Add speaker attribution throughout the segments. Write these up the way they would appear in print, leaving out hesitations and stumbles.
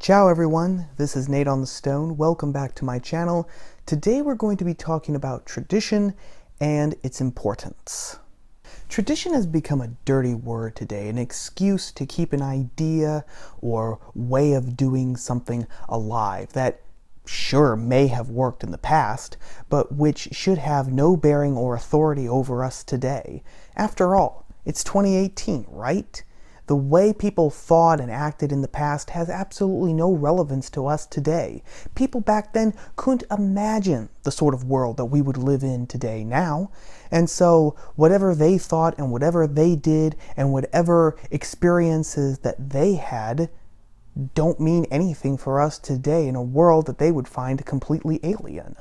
Speaker 1: Ciao everyone, this is Nate on the Stone. Welcome back to my channel. Today we're going to be talking about tradition and its importance. Tradition has become a dirty word today, an excuse to keep an idea or way of doing something alive that sure may have worked in the past, but which should have no bearing or authority over us today. After all, it's 2018, right? The way people thought and acted in the past has absolutely no relevance to us today. People back then couldn't imagine the sort of world that we would live in today now. And so whatever they thought and whatever they did and whatever experiences that they had don't mean anything for us today in a world that they would find completely alien.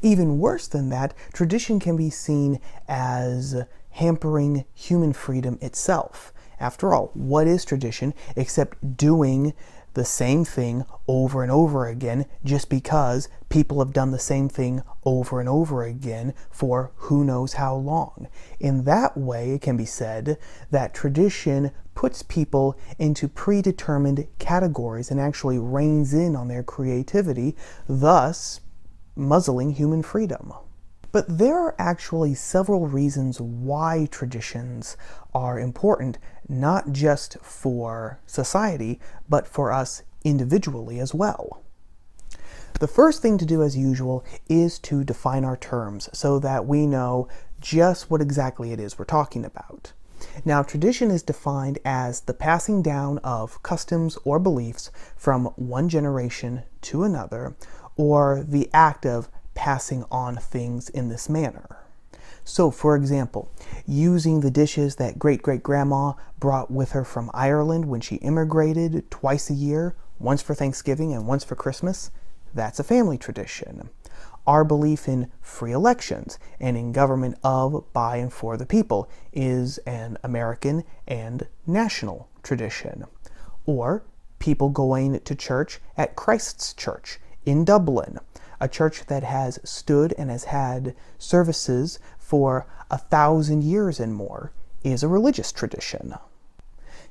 Speaker 1: Even worse than that, tradition can be seen as hampering human freedom itself. After all, what is tradition except doing the same thing over and over again just because people have done the same thing over and over again for who knows how long? In that way, it can be said that tradition puts people into predetermined categories and actually reins in on their creativity, thus muzzling human freedom. But there are actually several reasons why traditions are important, not just for society, but for us individually as well. The first thing to do, as usual, is to define our terms so that we know just what exactly it is we're talking about. Now, tradition is defined as the passing down of customs or beliefs from one generation to another, or the act of passing on things in this manner. So, for example, using the dishes that great-great-grandma brought with her from Ireland when she immigrated twice a year, once for Thanksgiving and once for Christmas, that's a family tradition. Our belief in free elections and in government of, by, and for the people is an American and national tradition. Or people going to church at Christ's Church in Dublin, a church that has stood and has had services for 1,000 years and more, is a religious tradition.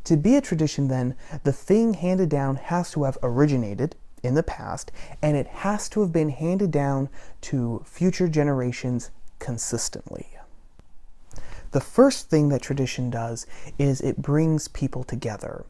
Speaker 1: To be a tradition, then, the thing handed down has to have originated in the past, and it has to have been handed down to future generations consistently. The first thing that tradition does is it brings people together.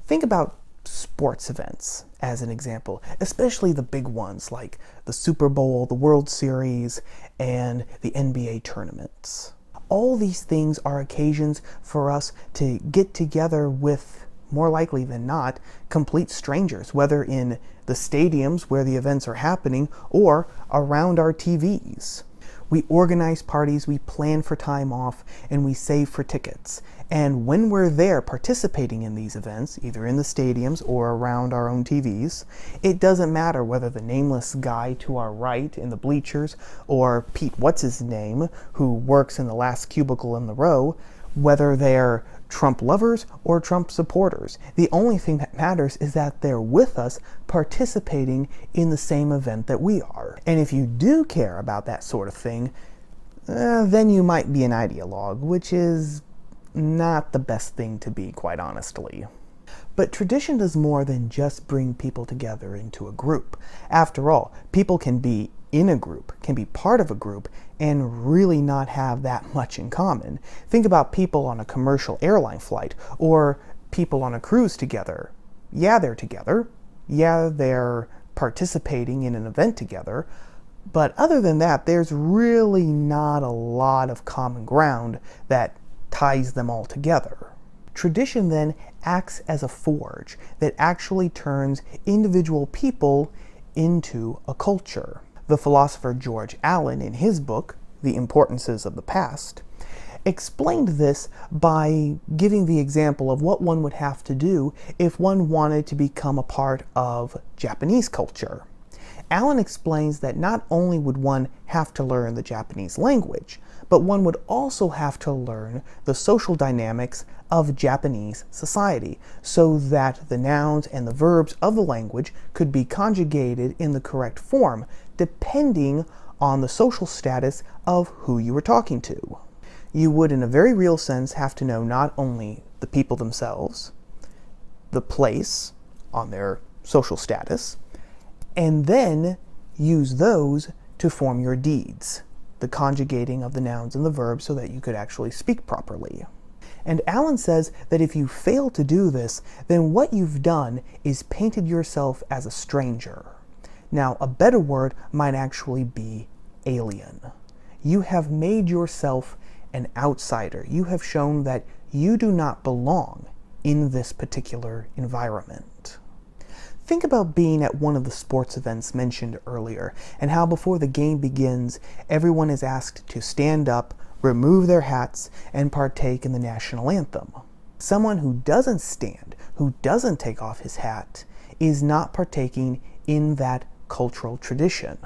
Speaker 1: Think about sports events as an example, especially the big ones like the Super Bowl, the World Series, and the NBA tournaments. All these things are occasions for us to get together with, more likely than not, complete strangers, whether in the stadiums where the events are happening or around our TVs. We organize parties, we plan for time off, and we save for tickets. And when we're there participating in these events, either in the stadiums or around our own TVs, it doesn't matter whether the nameless guy to our right in the bleachers or Pete What's-His-Name, who works in the last cubicle in the row, whether they're Trump lovers or Trump supporters. The only thing that matters is that they're with us participating in the same event that we are. And if you do care about that sort of thing, then you might be an ideologue, which is not the best thing to be, quite honestly. But tradition does more than just bring people together into a group. After all, people can be in a group, can be part of a group, and really not have that much in common. Think about people on a commercial airline flight, or people on a cruise together. Yeah, they're together. Yeah, they're participating in an event together. But other than that, there's really not a lot of common ground that ties them all together. Tradition then acts as a forge that actually turns individual people into a culture. The philosopher George Allen, in his book, The Importances of the Past, explained this by giving the example of what one would have to do if one wanted to become a part of Japanese culture. Allen explains that not only would one have to learn the Japanese language, but one would also have to learn the social dynamics of Japanese society so that the nouns and the verbs of the language could be conjugated in the correct form, depending on the social status of who you were talking to. You would, in a very real sense, have to know not only the people themselves, the place, on their social status, and then use those to form your deeds, the conjugating of the nouns and the verbs so that you could actually speak properly. And Allen says that if you fail to do this, then what you've done is painted yourself as a stranger. Now, a better word might actually be alien. You have made yourself an outsider. You have shown that you do not belong in this particular environment. Think about being at one of the sports events mentioned earlier, and how before the game begins, everyone is asked to stand up, remove their hats, and partake in the national anthem. Someone who doesn't stand, who doesn't take off his hat, is not partaking in that cultural tradition.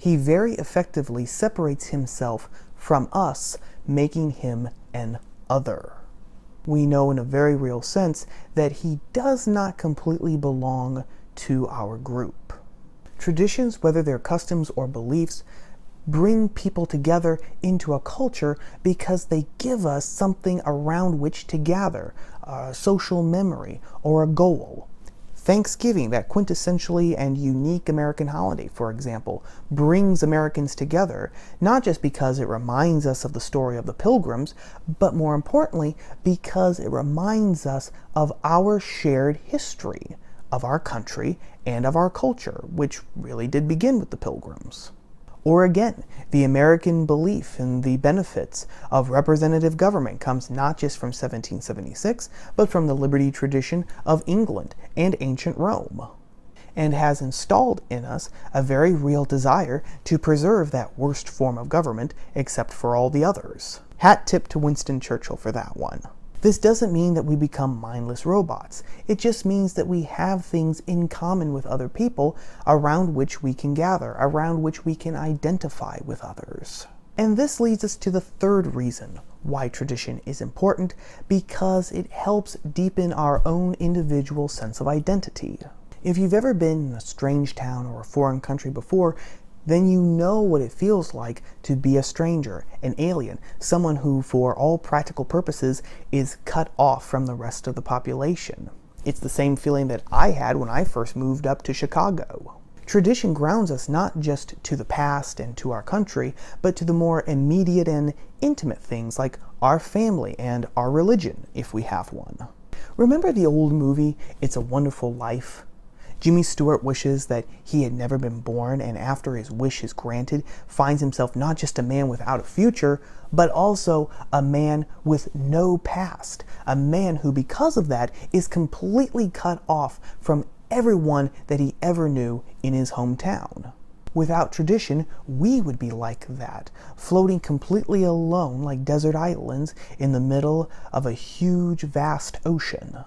Speaker 1: He very effectively separates himself from us, making him an other. We know in a very real sense that he does not completely belong to our group. Traditions, whether they're customs or beliefs, bring people together into a culture because they give us something around which to gather, a social memory or a goal. Thanksgiving, that quintessentially and unique American holiday, for example, brings Americans together, not just because it reminds us of the story of the Pilgrims, but more importantly, because it reminds us of our shared history, of our country and of our culture, which really did begin with the Pilgrims. Or again, the American belief in the benefits of representative government comes not just from 1776, but from the liberty tradition of England and ancient Rome, and has installed in us a very real desire to preserve that worst form of government except for all the others. Hat tip to Winston Churchill for that one. This doesn't mean that we become mindless robots. It just means that we have things in common with other people around which we can gather, around which we can identify with others. And this leads us to the third reason why tradition is important, because it helps deepen our own individual sense of identity. If you've ever been in a strange town or a foreign country before, then you know what it feels like to be a stranger, an alien, someone who, for all practical purposes, is cut off from the rest of the population. It's the same feeling that I had when I first moved up to Chicago. Tradition grounds us not just to the past and to our country, but to the more immediate and intimate things like our family and our religion, if we have one. Remember the old movie, It's a Wonderful Life? Jimmy Stewart wishes that he had never been born, and after his wish is granted, finds himself not just a man without a future, but also a man with no past. A man who, because of that, is completely cut off from everyone that he ever knew in his hometown. Without tradition, we would be like that, floating completely alone like desert islands in the middle of a huge, vast ocean.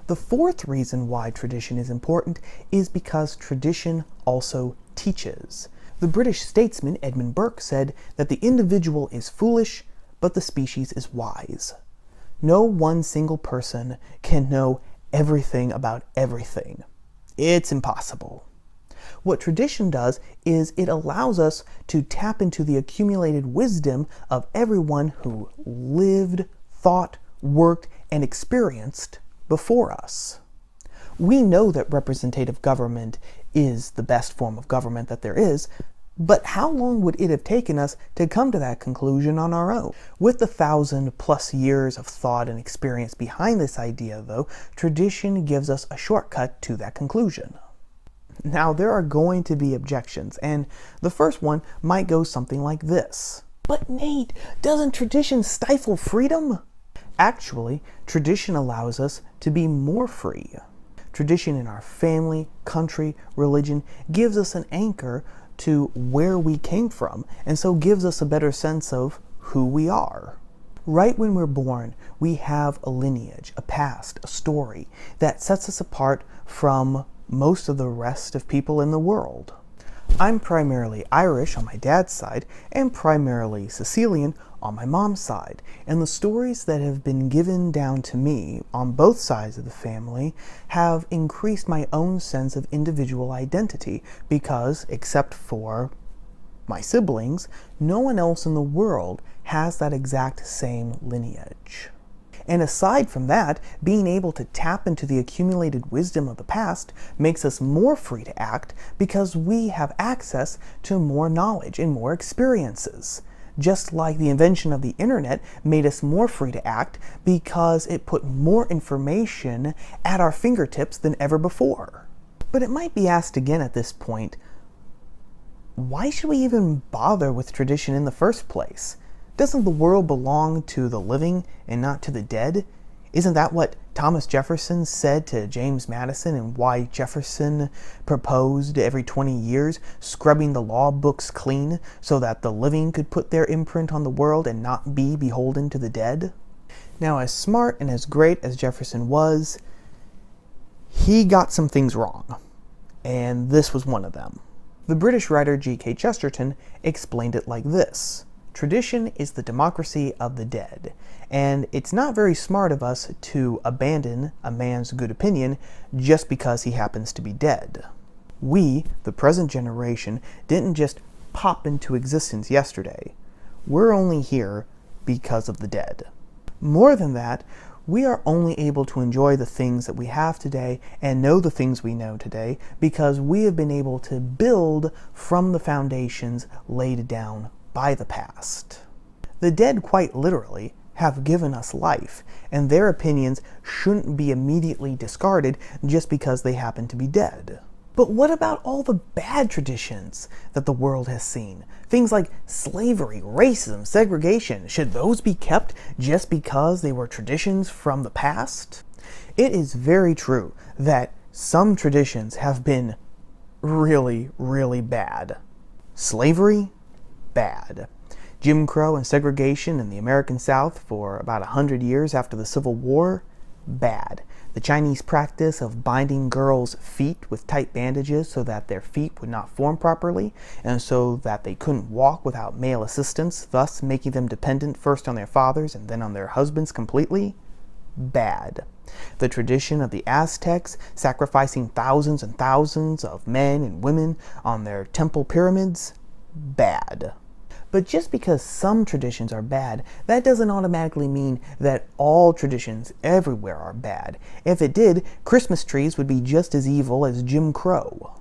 Speaker 1: The fourth reason why tradition is important is because tradition also teaches. The British statesman Edmund Burke said that the individual is foolish, but the species is wise. No one single person can know everything about everything. It's impossible. What tradition does is it allows us to tap into the accumulated wisdom of everyone who lived, thought, worked, and experienced before us. We know that representative government is the best form of government that there is, but how long would it have taken us to come to that conclusion on our own? With the 1,000+ years of thought and experience behind this idea, though, tradition gives us a shortcut to that conclusion. Now, there are going to be objections, and the first one might go something like this. But Nate, doesn't tradition stifle freedom? Actually, tradition allows us to be more free. Tradition in our family, country, religion gives us an anchor to where we came from, and so gives us a better sense of who we are. Right when we're born, we have a lineage, a past, a story that sets us apart from most of the rest of people in the world. I'm primarily Irish on my dad's side and primarily Sicilian on my mom's side, and the stories that have been given down to me on both sides of the family have increased my own sense of individual identity because, except for my siblings, no one else in the world has that exact same lineage. And aside from that, being able to tap into the accumulated wisdom of the past makes us more free to act because we have access to more knowledge and more experiences. Just like the invention of the internet made us more free to act because it put more information at our fingertips than ever before. But it might be asked again at this point, why should we even bother with tradition in the first place? Doesn't the world belong to the living and not to the dead? Isn't that what Thomas Jefferson said to James Madison, and why Jefferson proposed every 20 years scrubbing the law books clean so that the living could put their imprint on the world and not be beholden to the dead? Now, as smart and as great as Jefferson was, he got some things wrong, and this was one of them. The British writer G.K. Chesterton explained it like this: tradition is the democracy of the dead, and it's not very smart of us to abandon a man's good opinion just because he happens to be dead. We, the present generation, didn't just pop into existence yesterday. We're only here because of the dead. More than that, we are only able to enjoy the things that we have today and know the things we know today because we have been able to build from the foundations laid down by the past. The dead, quite literally, have given us life, and their opinions shouldn't be immediately discarded just because they happen to be dead. But what about all the bad traditions that the world has seen? Things like slavery, racism, segregation. Should those be kept just because they were traditions from the past? It is very true that some traditions have been really, really bad. Slavery? Bad. Jim Crow and segregation in the American South for about 100 years after the Civil War? Bad. The Chinese practice of binding girls' feet with tight bandages so that their feet would not form properly, and so that they couldn't walk without male assistance, thus making them dependent first on their fathers and then on their husbands completely? Bad. The tradition of the Aztecs sacrificing thousands and thousands of men and women on their temple pyramids? Bad. But just because some traditions are bad, that doesn't automatically mean that all traditions everywhere are bad. If it did, Christmas trees would be just as evil as Jim Crow.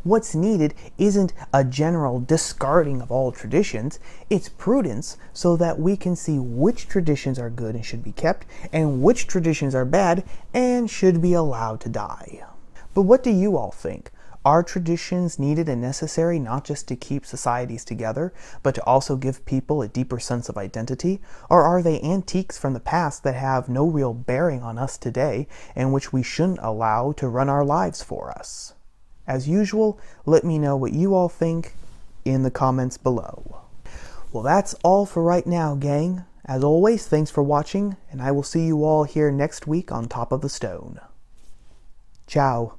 Speaker 1: What's needed isn't a general discarding of all traditions, it's prudence so that we can see which traditions are good and should be kept, and which traditions are bad and should be allowed to die. But what do you all think? Are traditions needed and necessary not just to keep societies together, but to also give people a deeper sense of identity? Or are they antiques from the past that have no real bearing on us today and which we shouldn't allow to run our lives for us? As usual, let me know what you all think in the comments below. Well, that's all for right now, gang. As always, thanks for watching, and I will see you all here next week on Top of the Stone. Ciao.